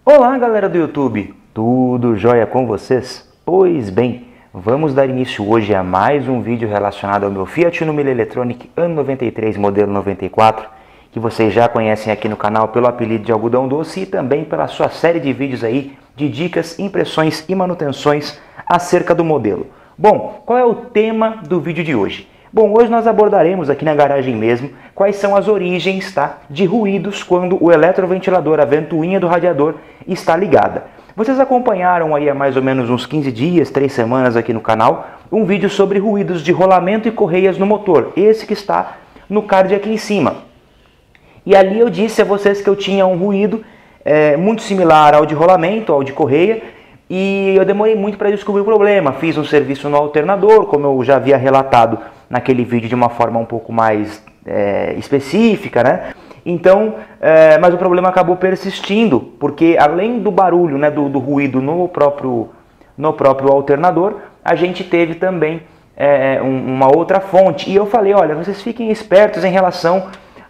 Olá galera do YouTube, tudo jóia com vocês? Pois bem, vamos dar início hoje a mais um vídeo relacionado ao meu Fiat Uno Mille Electronic ano 93, modelo 94, que vocês já conhecem aqui no canal pelo apelido de Algodão Doce e também pela sua série de vídeos aí de dicas, impressões e manutenções acerca do modelo. Bom, qual é o tema do vídeo de hoje? Bom, hoje nós abordaremos aqui na garagem mesmo quais são as origens, de ruídos quando o eletroventilador, a ventoinha do radiador, está ligada. Vocês acompanharam aí há mais ou menos uns 15 dias, 3 semanas aqui no canal, um vídeo sobre ruídos de rolamento e correias no motor, esse que está no card aqui em cima. E ali eu disse a vocês que eu tinha um ruído muito similar ao de rolamento, ao de correia, e eu demorei muito para descobrir o problema. Fiz um serviço no alternador, como eu já havia relatado naquele vídeo de uma forma um pouco mais específica, né? Então, mas o problema acabou persistindo, porque além do barulho, do ruído no próprio alternador, a gente teve também uma outra fonte. E eu falei, olha, vocês fiquem espertos em relação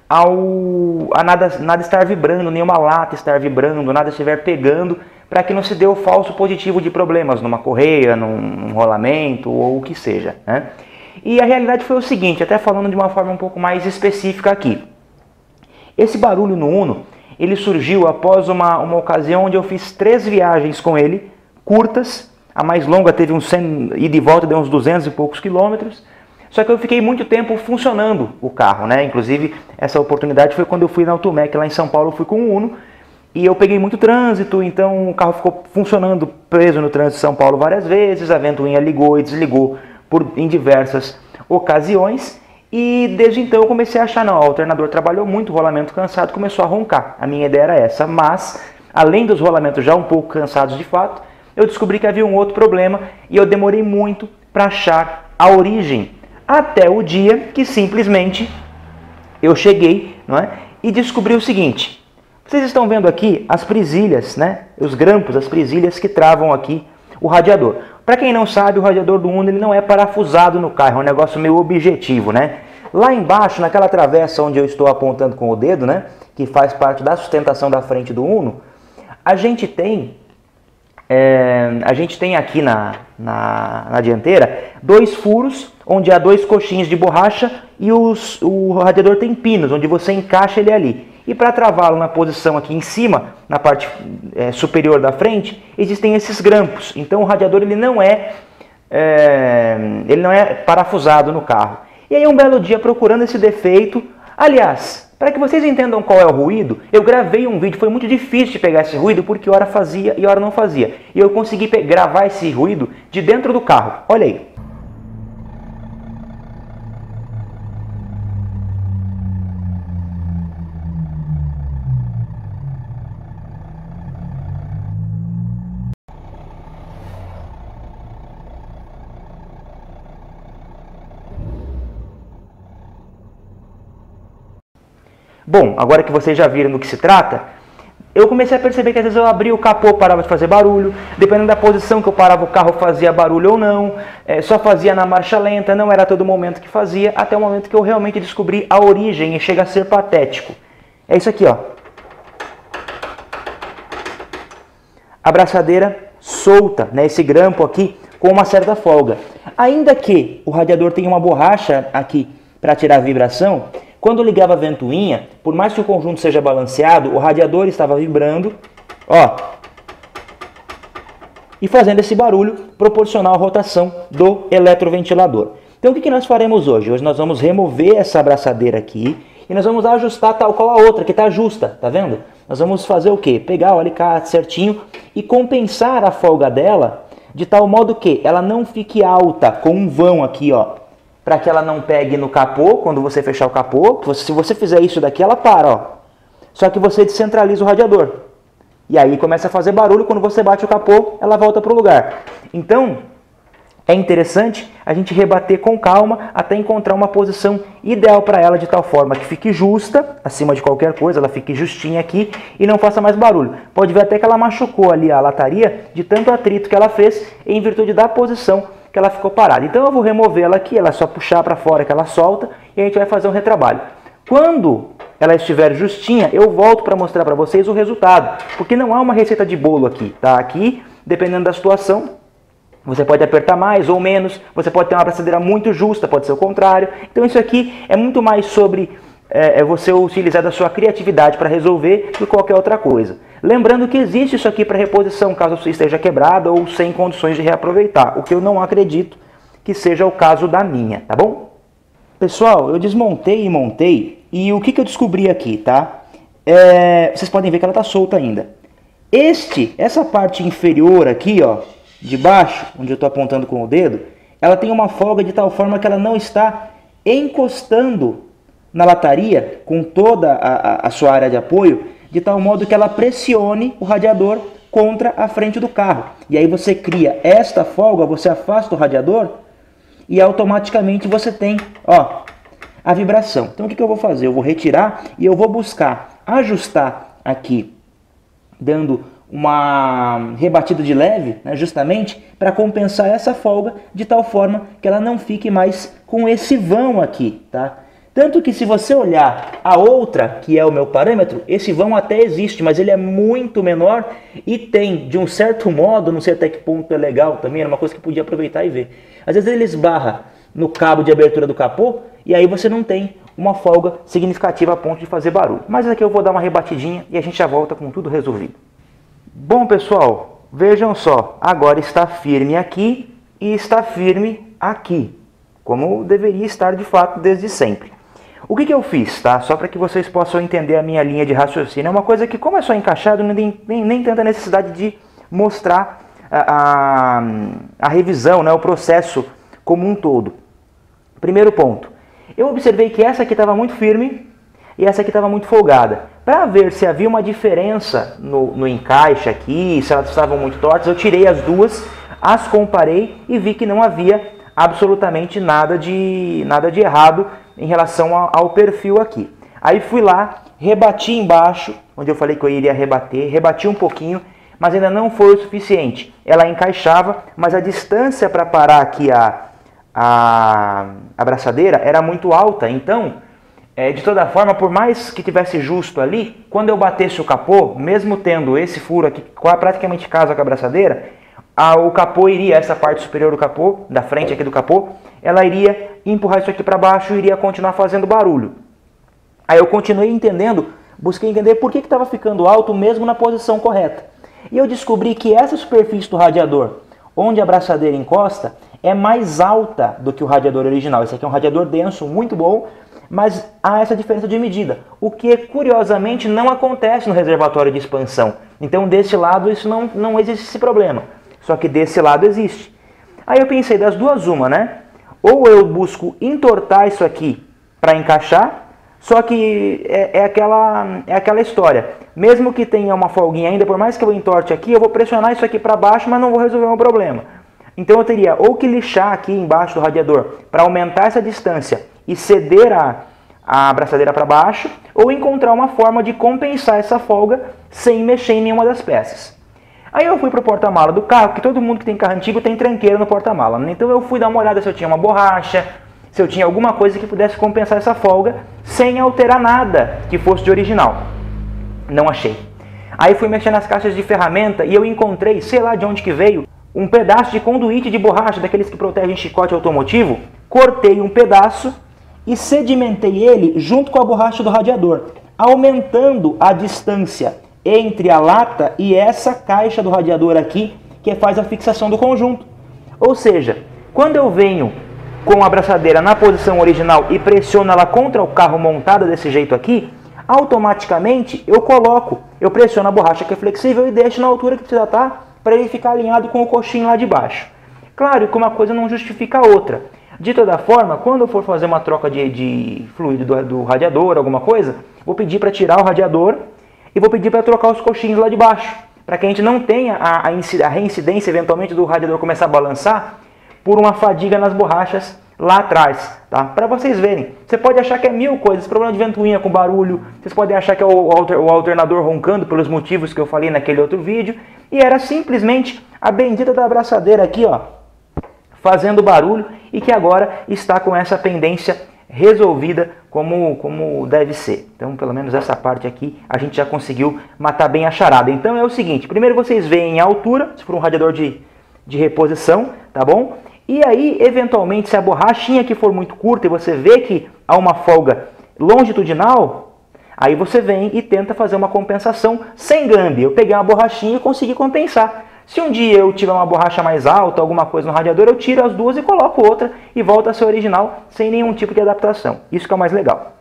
a nada estar vibrando, nenhuma lata estar vibrando, nada estiver pegando, para que não se dê o falso positivo de problemas numa correia, num rolamento ou o que seja, né? E a realidade foi o seguinte, até falando de uma forma um pouco mais específica aqui. Esse barulho no Uno, ele surgiu após uma ocasião onde eu fiz 3 viagens com ele, curtas. A mais longa teve uns 100, ida e volta, deu uns 200 e poucos quilômetros. Só que eu fiquei muito tempo funcionando o carro, né? Inclusive, essa oportunidade foi quando eu fui na Automec, lá em São Paulo, eu fui com o Uno. E eu peguei muito trânsito, então o carro ficou funcionando, preso no trânsito de São Paulo várias vezes. A ventoinha ligou e desligou em diversas ocasiões. E desde então eu comecei a achar, não, o alternador trabalhou muito, o rolamento cansado começou a roncar. A minha ideia era essa, mas além dos rolamentos já um pouco cansados de fato, eu descobri que havia um outro problema e eu demorei muito para achar a origem. Até o dia que simplesmente eu cheguei, não é, e descobri o seguinte. Vocês estão vendo aqui as presilhas, os grampos, as presilhas que travam aqui o radiador. Para quem não sabe, o radiador do Uno ele não é parafusado no carro, é um negócio meio objetivo, né? Lá embaixo, naquela travessa onde eu estou apontando com o dedo, que faz parte da sustentação da frente do Uno, a gente tem aqui na dianteira 2 furos, onde há 2 coxinhos de borracha e o radiador tem pinos, onde você encaixa ele ali. E para travá-lo na posição aqui em cima, na parte superior da frente, existem esses grampos. Então o radiador ele não é parafusado no carro. E aí um belo dia procurando esse defeito, aliás, para que vocês entendam qual é o ruído, eu gravei um vídeo, foi muito difícil de pegar esse ruído, porque hora fazia e hora não fazia. E eu consegui gravar esse ruído de dentro do carro, olha aí. Bom, agora que vocês já viram do que se trata, eu comecei a perceber que às vezes eu abria o capô, parava de fazer barulho, dependendo da posição que eu parava o carro fazia barulho ou não, só fazia na marcha lenta, não era todo momento que fazia, até o momento que eu realmente descobri a origem e chega a ser patético. É isso aqui, ó. A braçadeira solta, esse grampo aqui com uma certa folga. Ainda que o radiador tenha uma borracha aqui para tirar a vibração, quando eu ligava a ventoinha, por mais que o conjunto seja balanceado, o radiador estava vibrando, ó, e fazendo esse barulho proporcional à rotação do eletroventilador. Então o que nós faremos hoje? Hoje nós vamos remover essa abraçadeira aqui e nós vamos ajustar tal qual a outra, que está justa, tá vendo? Nós vamos fazer o quê? Pegar o alicate certinho e compensar a folga dela de tal modo que ela não fique alta, com um vão aqui, ó, para que ela não pegue no capô, quando você fechar o capô. Se você fizer isso daqui, ela para, ó. Só que você descentraliza o radiador. E aí começa a fazer barulho, quando você bate o capô, ela volta para o lugar. Então, é interessante a gente rebater com calma até encontrar uma posição ideal para ela, de tal forma que fique justa, acima de qualquer coisa, ela fique justinha aqui e não faça mais barulho. Pode ver até que ela machucou ali a lataria de tanto atrito que ela fez em virtude da posição que ela ficou parada. Então eu vou remover ela aqui, ela é só puxar para fora que ela solta e a gente vai fazer um retrabalho. Quando ela estiver justinha, eu volto para mostrar para vocês o resultado. Porque não há uma receita de bolo aqui, tá? Aqui, dependendo da situação, você pode apertar mais ou menos, você pode ter uma abraçadeira muito justa, pode ser o contrário. Então isso aqui é muito mais sobre você utilizar da sua criatividade para resolver do que qualquer outra coisa. Lembrando que existe isso aqui para reposição, caso você esteja quebrada ou sem condições de reaproveitar, o que eu não acredito que seja o caso da minha, tá bom? Pessoal, eu desmontei e montei, e o que eu descobri aqui, tá? Vocês podem ver que ela está solta ainda. Essa parte inferior aqui, ó, de baixo, onde eu estou apontando com o dedo, ela tem uma folga de tal forma que ela não está encostando na lataria com toda a sua área de apoio, de tal modo que ela pressione o radiador contra a frente do carro. E aí você cria esta folga, você afasta o radiador e automaticamente você tem, ó, a vibração. Então o que eu vou fazer? Eu vou retirar e eu vou buscar ajustar aqui, dando uma rebatida de leve, né, justamente para compensar essa folga de tal forma que ela não fique mais com esse vão aqui, tá? Tanto que se você olhar a outra, que é o meu parâmetro, esse vão até existe, mas ele é muito menor e tem, de um certo modo, não sei até que ponto é legal também, era uma coisa que podia aproveitar e ver. Às vezes ele esbarra no cabo de abertura do capô e aí você não tem uma folga significativa a ponto de fazer barulho. Mas aqui eu vou dar uma rebatidinha e a gente já volta com tudo resolvido. Bom, pessoal, vejam só, agora está firme aqui e está firme aqui, como deveria estar de fato desde sempre. O que eu fiz, tá? Só para que vocês possam entender a minha linha de raciocínio. É uma coisa que, como é só encaixado, não tem nem tanta necessidade de mostrar a revisão, né? O processo como um todo. Primeiro ponto. Eu observei que essa aqui estava muito firme e essa aqui estava muito folgada. Para ver se havia uma diferença no encaixe aqui, se elas estavam muito tortas, eu tirei as duas, as comparei e vi que não havia absolutamente nada de errado em relação ao perfil aqui. Aí fui lá, rebati embaixo, onde eu falei que eu iria rebater, rebati um pouquinho, mas ainda não foi o suficiente. Ela encaixava, mas a distância para parar aqui a abraçadeira era muito alta, então, de toda forma, por mais que tivesse justo ali, quando eu batesse o capô, mesmo tendo esse furo aqui praticamente casa com a abraçadeira, o capô iria, essa parte superior do capô, da frente aqui do capô, ela iria empurrar isso aqui para baixo e iria continuar fazendo barulho. Aí eu continuei entendendo, busquei entender por que estava ficando alto mesmo na posição correta. E eu descobri que essa superfície do radiador, onde a abraçadeira encosta, é mais alta do que o radiador original. Esse aqui é um radiador denso, muito bom, mas há essa diferença de medida, o que curiosamente não acontece no reservatório de expansão. Então desse lado isso não existe esse problema. Só que desse lado existe. Aí eu pensei, das duas uma, né? Ou eu busco entortar isso aqui para encaixar, só que é aquela história. Mesmo que tenha uma folguinha ainda, por mais que eu entorte aqui, eu vou pressionar isso aqui para baixo, mas não vou resolver o problema. Então eu teria ou que lixar aqui embaixo do radiador para aumentar essa distância e ceder a abraçadeira para baixo, ou encontrar uma forma de compensar essa folga sem mexer em nenhuma das peças. Aí eu fui para o porta-mala do carro, que todo mundo que tem carro antigo tem tranqueira no porta-mala. Então eu fui dar uma olhada se eu tinha uma borracha, se eu tinha alguma coisa que pudesse compensar essa folga, sem alterar nada que fosse de original. Não achei. Aí fui mexer nas caixas de ferramenta e eu encontrei, sei lá de onde que veio, um pedaço de conduíte de borracha, daqueles que protegem chicote automotivo. Cortei um pedaço e sedimentei ele junto com a borracha do radiador, aumentando a distância entre a lata e essa caixa do radiador aqui, que faz a fixação do conjunto. Ou seja, quando eu venho com a abraçadeira na posição original e pressiono ela contra o carro montada desse jeito aqui, automaticamente eu pressiono a borracha que é flexível e deixo na altura que precisa estar para ele ficar alinhado com o coxinho lá de baixo. Claro que uma coisa não justifica a outra. De toda forma, quando eu for fazer uma troca de fluido do radiador, alguma coisa, vou pedir para tirar o radiador e vou pedir para trocar os coxinhos lá de baixo, para que a gente não tenha a reincidência eventualmente do radiador começar a balançar por uma fadiga nas borrachas lá atrás, tá? Para vocês verem, você pode achar que é mil coisas, problema de ventoinha com barulho, vocês podem achar que é o alternador roncando pelos motivos que eu falei naquele outro vídeo, e era simplesmente a bendita da abraçadeira aqui, ó, fazendo barulho e que agora está com essa pendência resolvida como deve ser. Então, pelo menos essa parte aqui, a gente já conseguiu matar bem a charada. Então é o seguinte, primeiro vocês veem a altura, se for um radiador de reposição, tá bom? E aí, eventualmente, se a borrachinha aqui for muito curta e você vê que há uma folga longitudinal, aí você vem e tenta fazer uma compensação sem gambe. Eu peguei uma borrachinha e consegui compensar. Se um dia eu tiver uma borracha mais alta, alguma coisa no radiador, eu tiro as duas e coloco outra e volta a ser original sem nenhum tipo de adaptação. Isso que é o mais legal.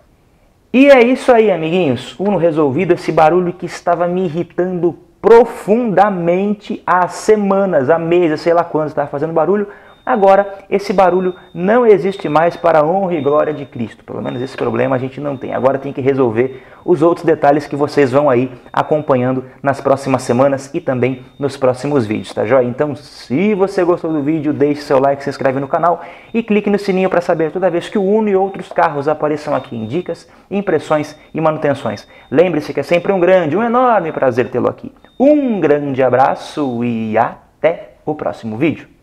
E é isso aí, amiguinhos. Uno resolvido, esse barulho que estava me irritando profundamente há semanas, há meses, sei lá quando estava fazendo barulho. Agora, esse barulho não existe mais para a honra e glória de Cristo. Pelo menos esse problema a gente não tem. Agora tem que resolver os outros detalhes que vocês vão aí acompanhando nas próximas semanas e também nos próximos vídeos, tá joia? Então, se você gostou do vídeo, deixe seu like, se inscreve no canal e clique no sininho para saber toda vez que o Uno e outros carros apareçam aqui em dicas, impressões e manutenções. Lembre-se que é sempre um enorme prazer tê-lo aqui. Um grande abraço e até o próximo vídeo.